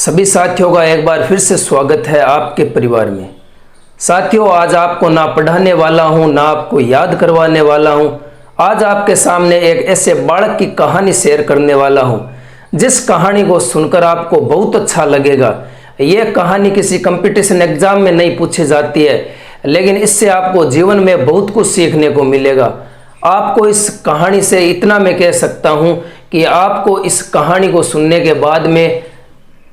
सभी साथियों का एक बार फिर से स्वागत है आपके परिवार में। साथियों, आज आपको ना पढ़ाने वाला हूं ना आपको याद करवाने वाला हूं। आज आपके सामने एक ऐसे बालक की कहानी शेयर करने वाला हूं जिस कहानी को सुनकर आपको बहुत अच्छा लगेगा। यह कहानी किसी कंपटीशन एग्जाम में नहीं पूछी जाती है, लेकिन इससे आपको जीवन में बहुत कुछ सीखने को मिलेगा। आपको इस कहानी से इतना मैं कह सकता हूं कि आपको इस कहानी को सुनने के बाद में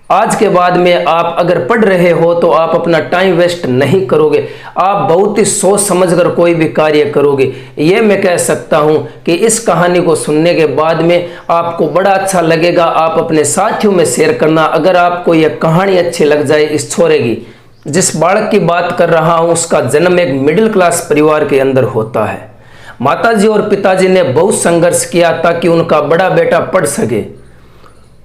आज के बाद में आप अगर पढ़ रहे हो तो आप अपना टाइम वेस्ट नहीं करोगे, आप बहुत ही सोच समझकर कोई भी कार्य करोगे। ये मैं कह सकता हूं कि इस कहानी को सुनने के बाद में आपको बड़ा अच्छा लगेगा। आप अपने साथियों में शेयर करना अगर आपको यह कहानी अच्छी लग जाए। इस छोरे की, जिस बालक की बात कर रहा हूं, उसका जन्म एक मिडिल क्लास परिवार के अंदर होता है। माताजी और पिताजी ने बहुत संघर्ष किया ताकि उनका बड़ा बेटा पढ़ सके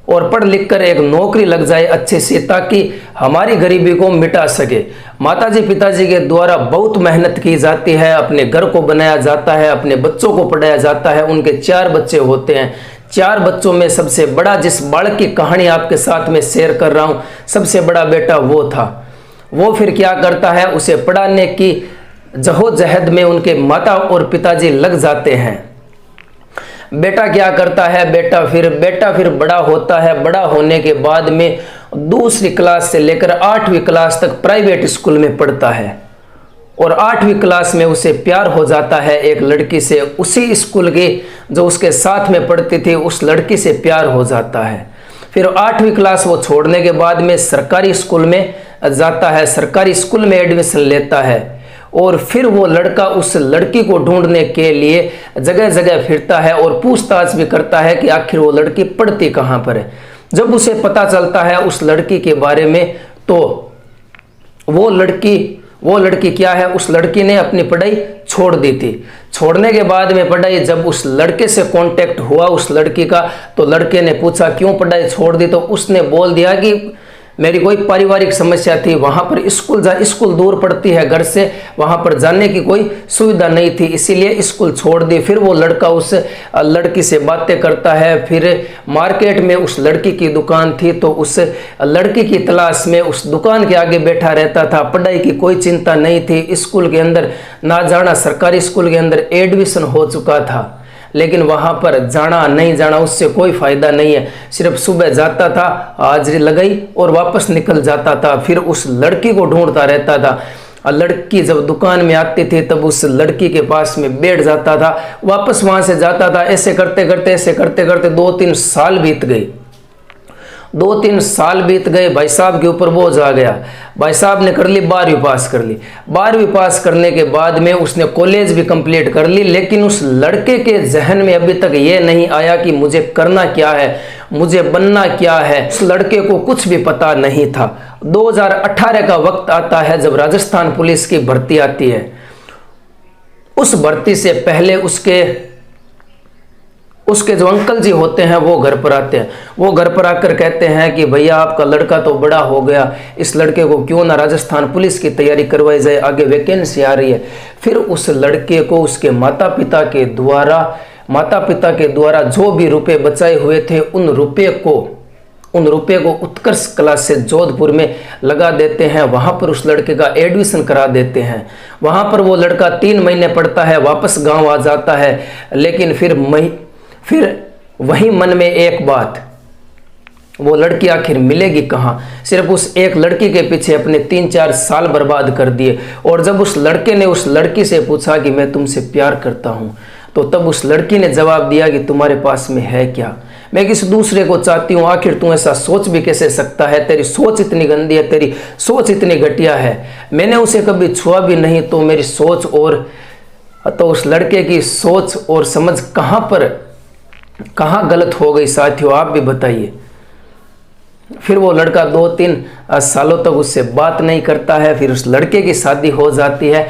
और पढ़ लिख कर एक नौकरी लग जाए अच्छे से, ताकि हमारी गरीबी को मिटा सके। माताजी पिताजी के द्वारा बहुत मेहनत की जाती है, अपने घर को बनाया जाता है, अपने बच्चों को पढ़ाया जाता है। उनके 4 बच्चे होते हैं। 4 बच्चों में सबसे बड़ा, जिस बालक की कहानी आपके साथ में शेयर कर रहा हूँ, सबसे बड़ा बेटा वो था। वो फिर क्या करता है, उसे पढ़ाने की जहोजहद में उनके माता और पिताजी लग जाते हैं। बेटा क्या करता है, बेटा फिर बड़ा होता है। बड़ा होने के बाद में दूसरी क्लास से लेकर 8वीं क्लास तक प्राइवेट स्कूल में पढ़ता है और 8वीं क्लास में उसे प्यार हो जाता है एक लड़की से। उसी स्कूल की जो उसके साथ में पढ़ती थी उस लड़की से प्यार हो जाता है। फिर 8वीं क्लास वो छोड़ने के बाद में सरकारी स्कूल में जाता है, सरकारी स्कूल में एडमिशन लेता है और फिर वो लड़का उस लड़की को ढूंढने के लिए जगह जगह फिरता है और पूछताछ भी करता है कि आखिर वो लड़की पढ़ती कहाँ पर है। जब उसे पता चलता है उस लड़की के बारे में, तो वो लड़की क्या है, उस लड़की ने अपनी पढ़ाई छोड़ दी थी। छोड़ने के बाद में पढ़ाई, जब उस लड़के से कांटेक्ट हुआ उस लड़की का, तो लड़के ने पूछा क्यों पढ़ाई छोड़ दी, तो उसने बोल दिया कि मेरी कोई पारिवारिक समस्या थी। वहाँ पर स्कूल दूर पड़ती है घर से, वहाँ पर जाने की कोई सुविधा नहीं थी, इसीलिए स्कूल छोड़ दी। फिर वो लड़का उस लड़की से बातें करता है। फिर मार्केट में उस लड़की की दुकान थी, तो उस लड़की की तलाश में उस दुकान के आगे बैठा रहता था। पढ़ाई की कोई चिंता नहीं थी, स्कूल के अंदर ना जाना, सरकारी स्कूल के अंदर एडमिशन हो चुका था, लेकिन वहाँ पर जाना नहीं जाना उससे कोई फायदा नहीं है। सिर्फ सुबह जाता था, हाजिरी लगाई और वापस निकल जाता था। फिर उस लड़की को ढूंढता रहता था। लड़की जब दुकान में आती थी तब उस लड़की के पास में बैठ जाता था, वापस वहाँ से जाता था। ऐसे करते करते 2-3 साल बीत गए। 2-3 साल बीत गए। भाई साहब के ऊपर बोझ आ गया। भाई साहब ने कर ली 12वीं पास कर ली। 12वीं पास करने के बाद में उसने कॉलेज भी कंप्लीट कर ली, लेकिन उस लड़के के जहन में अभी तक ये नहीं आया कि मुझे करना क्या है, मुझे बनना क्या है। उस लड़के को कुछ भी पता नहीं था। 2018 का वक्त आता है जब राजस्थान पुलिस की भर्ती आती है। उस भर्ती से पहले उसके जो अंकल जी होते हैं वो घर पर आते हैं। वो घर पर आकर कहते हैं कि भैया आपका लड़का तो बड़ा हो गया, इस लड़के को क्यों ना राजस्थान पुलिस की तैयारी करवाई जाए, आगे वैकेंसी आ रही है। फिर उस लड़के को उसके माता पिता के द्वारा जो भी रुपए बचाए हुए थे उन रुपये को उत्कर्ष क्लास से जोधपुर में लगा देते हैं। वहाँ पर उस लड़के का एडमिशन करा देते हैं। वहाँ पर वो लड़का 3 महीने पढ़ता है, वापस गाँव आ जाता है। लेकिन फिर वही मन में एक बात, वो लड़की आखिर मिलेगी कहाँ। सिर्फ उस एक लड़की के पीछे अपने 3-4 साल बर्बाद कर दिए। और जब उस लड़के ने उस लड़की से पूछा कि मैं तुमसे प्यार करता हूँ, तो तब उस लड़की ने जवाब दिया कि तुम्हारे पास में है क्या, मैं किसी दूसरे को चाहती हूँ, आखिर तू ऐसा सोच भी कैसे सकता है, तेरी सोच इतनी गंदी है, तेरी सोच इतनी घटिया है। मैंने उसे कभी छुआ भी नहीं, तो मेरी सोच तो उस लड़के की सोच और समझ कहाँ गलत हो गई साथियों, आप भी बताइए। फिर वो लड़का 2-3 सालों तक उससे बात नहीं करता है। फिर उस लड़के की शादी हो जाती है।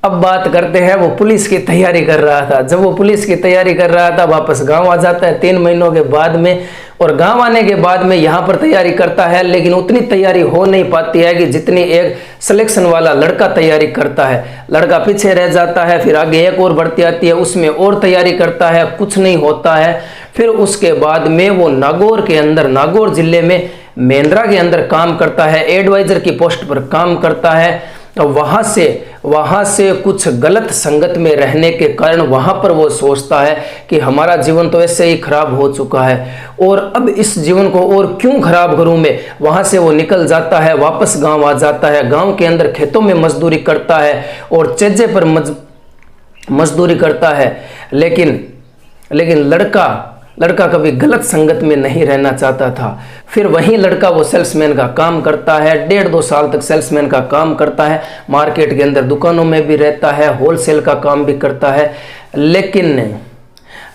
अब बात करते हैं, वो पुलिस की तैयारी कर रहा था। जब वो पुलिस की तैयारी कर रहा था, वापस गांव आ जाता है। 3 महीनों के बाद में और गांव आने के बाद में यहाँ पर तैयारी करता है, लेकिन उतनी तैयारी हो नहीं पाती है कि जितनी एक सिलेक्शन वाला लड़का तैयारी करता है। लड़का पीछे रह जाता है, फिर आगे एक और भर्ती आती है, उसमें और तैयारी करता है, कुछ नहीं होता है। फिर उसके बाद में वो नागौर के अंदर, नागौर जिले में मेंद्रा के अंदर काम करता है, एडवाइजर की पोस्ट पर काम करता है। तो वहाँ से कुछ गलत संगत में रहने के कारण वहाँ पर वो सोचता है कि हमारा जीवन तो ऐसे ही खराब हो चुका है और अब इस जीवन को और क्यों खराब करूँ मैं। वहाँ से वो निकल जाता है, वापस गांव आ जाता है। गांव के अंदर खेतों में मजदूरी करता है और चज्जे पर मजदूरी करता है। लेकिन लड़का कभी गलत संगत में नहीं रहना चाहता था। फिर वहीं लड़का वो सेल्समैन का काम करता है, 1.5-2 साल तक सेल्समैन का काम करता है। मार्केट के अंदर दुकानों में भी रहता है, होलसेल का काम भी करता है।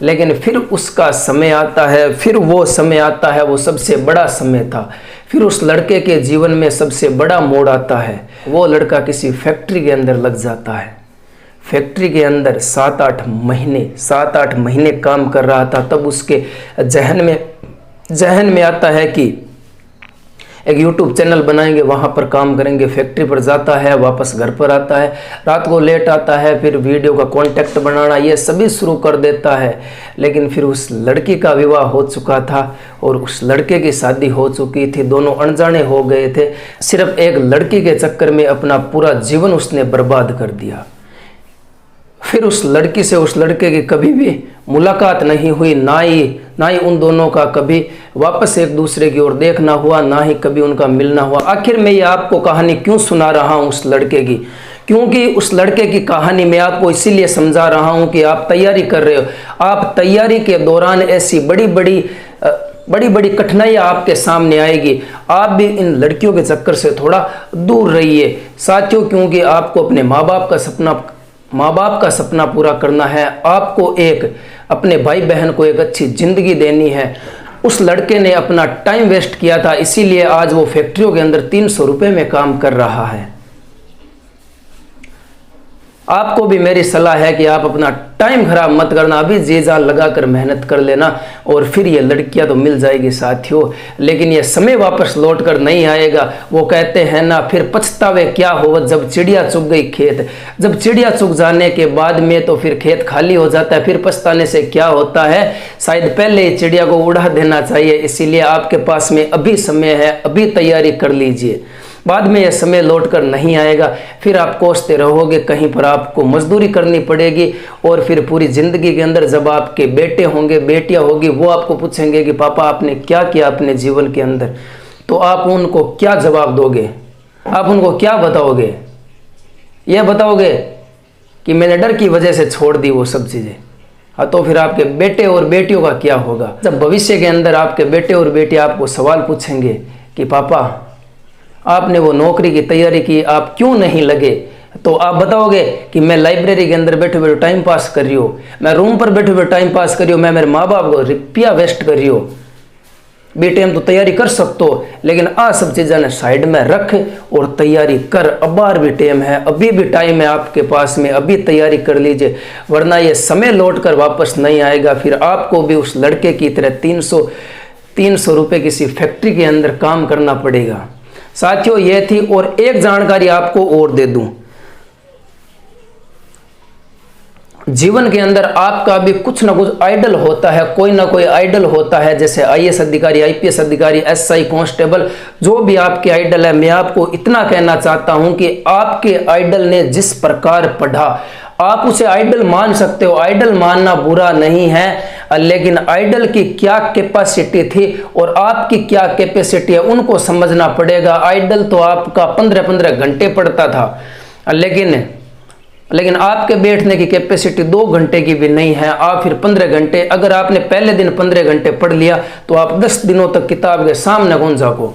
लेकिन फिर उसका समय आता है, फिर वो समय आता है, वो सबसे बड़ा समय था। फिर उस लड़के के जीवन में सबसे बड़ा मोड़ आता है। वो लड़का किसी फैक्ट्री के अंदर लग जाता है। फैक्ट्री के अंदर 7-8 महीने काम कर रहा था। तब उसके जहन में आता है कि एक YouTube चैनल बनाएंगे, वहाँ पर काम करेंगे। फैक्ट्री पर जाता है, वापस घर पर आता है, रात को लेट आता है, फिर वीडियो का कॉन्टेक्ट बनाना ये सभी शुरू कर देता है। लेकिन फिर उस लड़की का विवाह हो चुका था और उस लड़के की शादी हो चुकी थी, दोनों अनजाने हो गए थे। सिर्फ एक लड़की के चक्कर में अपना पूरा जीवन उसने बर्बाद कर दिया। फिर उस लड़की से उस लड़के की कभी भी मुलाकात नहीं हुई, ना ही उन दोनों का कभी वापस एक दूसरे की ओर देखना हुआ, ना ही कभी उनका मिलना हुआ। आखिर में ये आपको कहानी क्यों सुना रहा हूँ उस लड़के की, क्योंकि उस लड़के की कहानी मैं आपको इसीलिए समझा रहा हूँ कि आप तैयारी कर रहे हो। आप तैयारी के दौरान ऐसी बड़ी बड़ी कठिनाइयाँ आपके सामने आएगी। आप भी इन लड़कियों के चक्कर से थोड़ा दूर रहिए साथियों, क्योंकि आपको अपने माँ बाप का सपना पूरा करना है। आपको अपने भाई बहन को एक अच्छी जिंदगी देनी है। उस लड़के ने अपना टाइम वेस्ट किया था, इसीलिए आज वो फैक्ट्रियों के अंदर 300 रुपये में काम कर रहा है। आपको भी मेरी सलाह है कि आप अपना टाइम खराब मत करना, अभी जी जान लगाकर मेहनत कर लेना और फिर ये लड़कियां तो मिल जाएगी साथियों। लेकिन ये समय वापस लौट कर नहीं आएगा। वो कहते हैं ना, फिर पछतावे क्या हो जब चिड़िया चुग गई खेत। जब चिड़िया चुग जाने के बाद में तो फिर खेत खाली हो जाता है। फिर पछताने से क्या होता है, शायद पहले ही चिड़िया को उड़ा देना चाहिए। इसीलिए आपके पास में अभी समय है, अभी तैयारी कर लीजिए। बाद में यह समय लौट कर नहीं आएगा, फिर आप कोसते रहोगे, कहीं पर आपको मजदूरी करनी पड़ेगी। और फिर पूरी ज़िंदगी के अंदर जब आपके बेटे होंगे, बेटियां होगी, वो आपको पूछेंगे कि पापा आपने क्या किया अपने जीवन के अंदर, तो आप उनको क्या जवाब दोगे? आप उनको क्या बताओगे? यह बताओगे कि मैंने डर की वजह से छोड़ दी वो सब चीज़ें। हाँ, तो फिर आपके बेटे और बेटियों का क्या होगा जब भविष्य के अंदर आपके बेटे और बेटियां आपको सवाल पूछेंगे कि पापा आपने वो नौकरी की तैयारी की, आप क्यों नहीं लगे? तो आप बताओगे कि मैं लाइब्रेरी के अंदर बैठे बैठे टाइम पास कर रही हूँ, मैं रूम पर बैठे बैठे टाइम पास कर रही हूँ, मैं मेरे माँ बाप को रुपया वेस्ट कर रही हूँ। बेटे हम तो तैयारी कर सकते हो, लेकिन आ सब चीज़ें साइड में रख और तैयारी कर। अबार भी टाइम है, अभी भी टाइम है आपके पास में, अभी तैयारी कर लीजिए, वरना ये समय लौट कर वापस नहीं आएगा। फिर आपको भी उस लड़के की तरह 300 रुपये किसी फैक्ट्री के अंदर काम करना पड़ेगा। साथियों ये थी, और एक जानकारी आपको और दे दूं, जीवन के अंदर आपका भी कुछ ना कुछ आइडल होता है, कोई ना कोई आइडल होता है। जैसे IAS अधिकारी, IPS अधिकारी, SI कांस्टेबल, जो भी आपके आइडल है, मैं आपको इतना कहना चाहता हूं कि आपके आइडल ने जिस प्रकार पढ़ा, आप उसे आइडल मान सकते हो, आइडल मानना बुरा नहीं है। लेकिन आइडल की क्या कैपेसिटी थी और आपकी क्या कैपेसिटी है, उनको समझना पड़ेगा। आइडल तो आपका 15-15 घंटे पढ़ता था, लेकिन आपके बैठने की कैपेसिटी 2 घंटे की भी नहीं है। आप फिर 15 घंटे, अगर आपने पहले दिन 15 घंटे पढ़ लिया तो आप 10 दिनों तक किताब के सामने कौन जाको।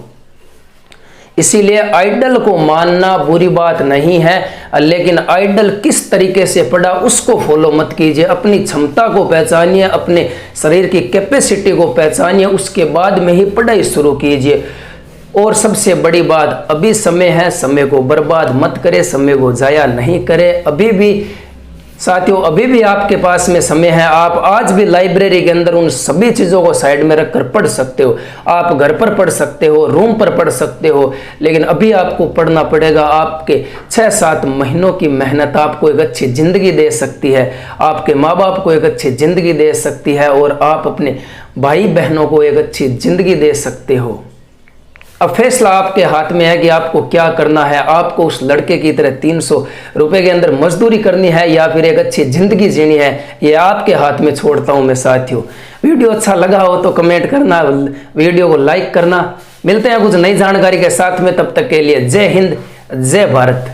इसीलिए आइडल को मानना बुरी बात नहीं है, लेकिन आइडल किस तरीके से पढ़ा उसको फॉलो मत कीजिए। अपनी क्षमता को पहचानिए, अपने शरीर की कैपेसिटी को पहचानिए, उसके बाद में ही पढ़ाई शुरू कीजिए। और सबसे बड़ी बात, अभी समय है, समय को बर्बाद मत करें, समय को जाया नहीं करें। साथियों अभी भी आपके पास में समय है, आप आज भी लाइब्रेरी के अंदर उन सभी चीज़ों को साइड में रखकर पढ़ सकते हो। आप घर पर पढ़ सकते हो, रूम पर पढ़ सकते हो, लेकिन अभी आपको पढ़ना पड़ेगा। आपके 6-7 महीनों की मेहनत आपको एक अच्छी ज़िंदगी दे सकती है, आपके माँ बाप को एक अच्छी ज़िंदगी दे सकती है और आप अपने भाई बहनों को एक अच्छी ज़िंदगी दे सकते हो। अब फैसला आपके हाथ में है कि आपको क्या करना है। आपको उस लड़के की तरह 300 रुपए के अंदर मजदूरी करनी है या फिर एक अच्छी जिंदगी जीनी है, ये आपके हाथ में छोड़ता हूं मैं। साथियों वीडियो अच्छा लगा हो तो कमेंट करना, वीडियो को लाइक करना। मिलते हैं कुछ नई जानकारी के साथ में, तब तक के लिए जय हिंद, जय भारत।